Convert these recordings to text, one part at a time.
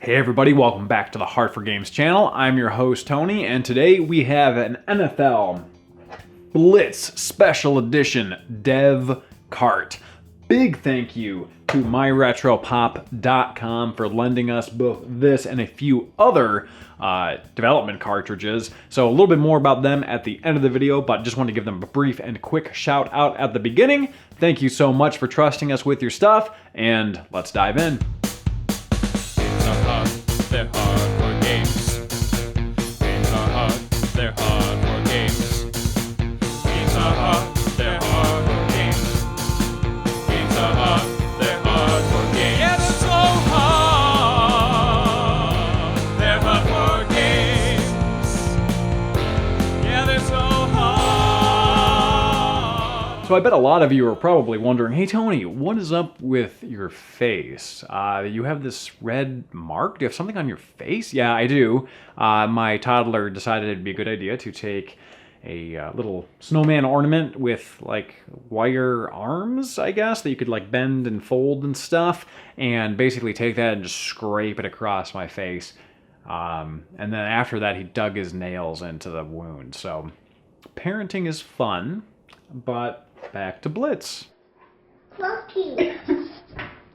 Hey everybody, welcome back to the H4Games channel. I'm your host Tony, and today we have an NFL Blitz Special Edition Dev Cart. Big thank you to myretropop.com for lending us both this and a few other development cartridges. So a little bit more about them at the end of the video, but just want to give them a brief and quick shout out at the beginning. Thank you so much for trusting us with your stuff, and let's dive in. They're hard for games. Games are hard, they're hard for games. Games are hard, they're hard for games. Games are hard, they're hard for games. Yeah, they're so hard. They're hard for games. Yeah, they're so hard. So I bet a lot of you are probably wondering, hey Tony, what is up with your face? You have this red mark? Do you have something on your face? Yeah, I do. My toddler decided it'd be a good idea to take a little snowman ornament with like wire arms, I guess, that you could like bend and fold and stuff, and basically take that and just scrape it across my face. And then after that, he dug his nails into the wound. So parenting is fun, but back to Blitz. Lucky.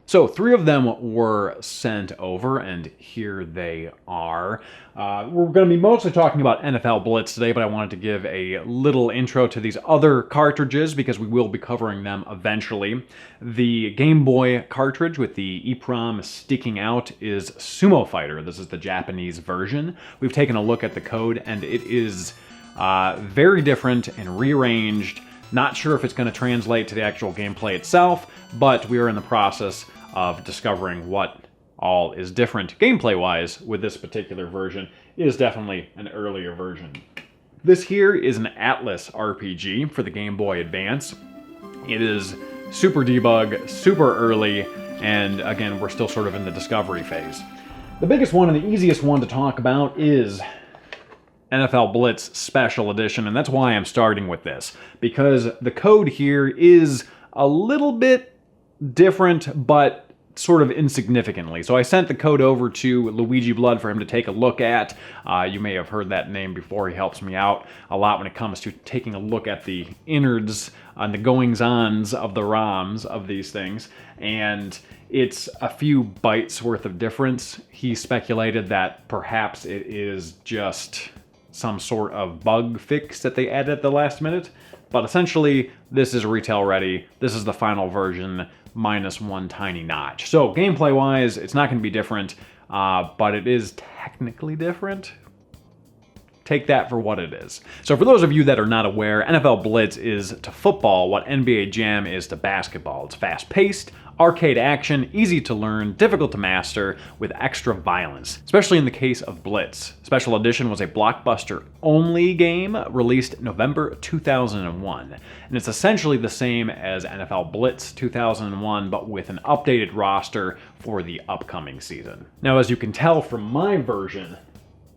So 3 of them were sent over, and here they are. We're going to be mostly talking about NFL Blitz today, but I wanted to give a little intro to these other cartridges because we will be covering them eventually. The Game Boy cartridge with the EEPROM sticking out is Sumo Fighter. This is the Japanese version. We've taken a look at the code, and it is very different and rearranged. Not sure if it's going to translate to the actual gameplay itself, but we are in the process of discovering what all is different gameplay-wise with this particular version. It is definitely an earlier version. This here is an Atlas RPG for the Game Boy Advance. It is super debug, super early, and again, we're still sort of in the discovery phase. The biggest one and the easiest one to talk about is NFL Blitz Special Edition, and that's why I'm starting with this, because the code here is a little bit different, but sort of insignificantly. So I sent the code over to Luigi Blood for him to take a look at. You may have heard that name before. He helps me out a lot when it comes to taking a look at the innards and the goings-ons of the ROMs of these things, and it's a few bytes worth of difference. He speculated that perhaps it is just some sort of bug fix that they added at the last minute. But essentially, this is retail ready. This is the final version, minus one tiny notch. So gameplay-wise, it's not going to be different, but it is technically different. Take that for what it is. So for those of you that are not aware, NFL Blitz is to football what NBA Jam is to basketball. It's fast-paced, arcade action, easy to learn, difficult to master, with extra violence, especially in the case of Blitz. Special Edition was a Blockbuster-only game released November 2001, and it's essentially the same as NFL Blitz 2001, but with an updated roster for the upcoming season. Now, as you can tell from my version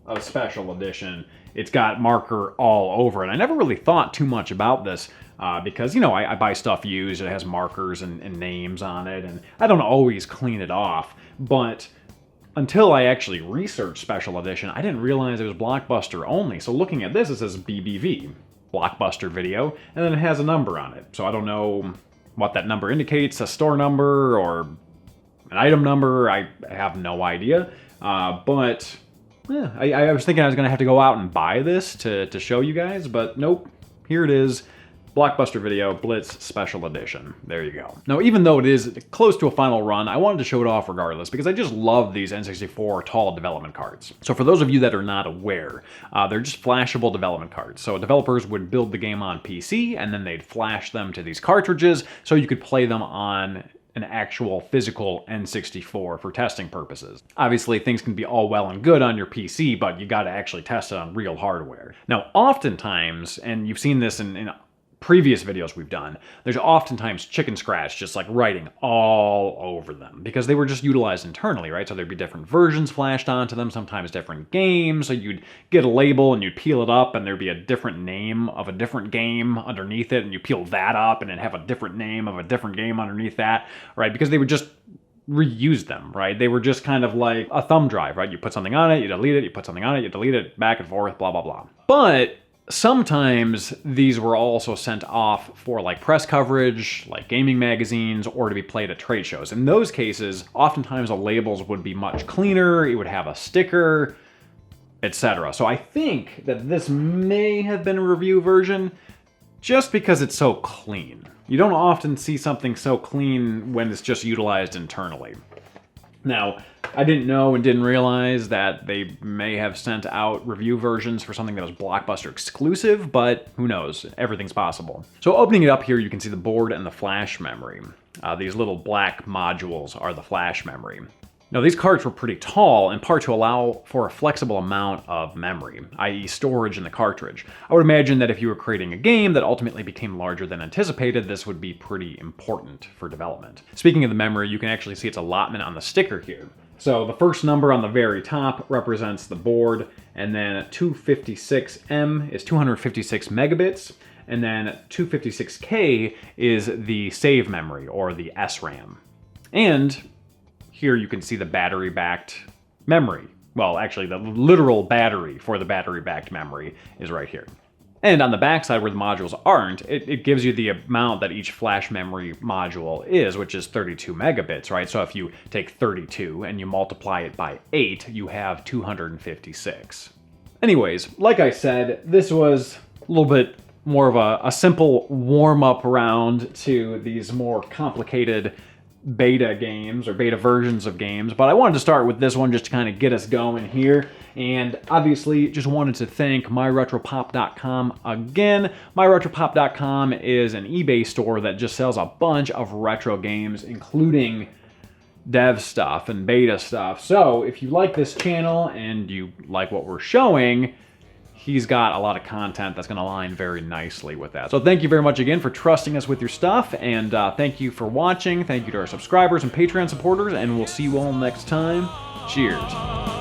of Special Edition, it's got marker all over it. I never really thought too much about this because, you know, I buy stuff used, it has markers and names on it, and I don't always clean it off, but until I actually researched Special Edition, I didn't realize it was Blockbuster only. So looking at this, it says BBV, Blockbuster Video, and then it has a number on it. So I don't know what that number indicates, a store number or an item number, I have no idea, but yeah, I was thinking I was going to have to go out and buy this to show you guys, but nope, here it is. Blockbuster Video Blitz Special Edition. There you go. Now, even though it is close to a final run, I wanted to show it off regardless because I just love these N64 tall development cards. So for those of you that are not aware, they're just flashable development cards. So developers would build the game on PC and then they'd flash them to these cartridges so you could play them on an actual physical N64 for testing purposes. Obviously, things can be all well and good on your PC, but you got to actually test it on real hardware. Now, oftentimes, and you've seen this in previous videos we've done, there's oftentimes chicken scratch just like writing all over them because they were just utilized internally, right? So there'd be different versions flashed onto them, sometimes different games. So you'd get a label and you'd peel it up and there'd be a different name of a different game underneath it, and you peel that up and it'd have a different name of a different game underneath that, right? Because they would just reuse them, right? They were just kind of like a thumb drive, right? You put something on it, you delete it, you put something on it, you delete it, back and forth, blah, blah, blah. But sometimes these were also sent off for like press coverage, like gaming magazines, or to be played at trade shows. In those cases, oftentimes the labels would be much cleaner, it would have a sticker, etc. So I think that this may have been a review version just because it's so clean. You don't often see something so clean when it's just utilized internally. Now, I didn't know and didn't realize that they may have sent out review versions for something that was Blockbuster exclusive, but who knows, everything's possible. So opening it up here, you can see the board and the flash memory. These little black modules are the flash memory. Now these carts were pretty tall, in part to allow for a flexible amount of memory, i.e. storage in the cartridge. I would imagine that if you were creating a game that ultimately became larger than anticipated, this would be pretty important for development. Speaking of the memory, you can actually see its allotment on the sticker here. So the first number on the very top represents the board, and then 256M is 256 megabits, and then 256K is the save memory, or the SRAM. And here you can see the battery-backed memory. Well, actually, the literal battery for the battery-backed memory is right here. And on the backside where the modules aren't, it gives you the amount that each flash memory module is, which is 32 megabits, right? So if you take 32 and you multiply it by 8, you have 256. Anyways, like I said, this was a little bit more of a simple warm-up round to these more complicated beta games or beta versions of games, but I wanted to start with this one just to kind of get us going here. And obviously just wanted to thank myretropop.com again. Myretropop.com is an eBay store that just sells a bunch of retro games, including dev stuff and beta stuff. So if you like this channel and you like what we're showing, he's got a lot of content that's going to align very nicely with that. So thank you very much again for trusting us with your stuff, and thank you for watching. Thank you to our subscribers and Patreon supporters, and we'll see you all next time. Cheers.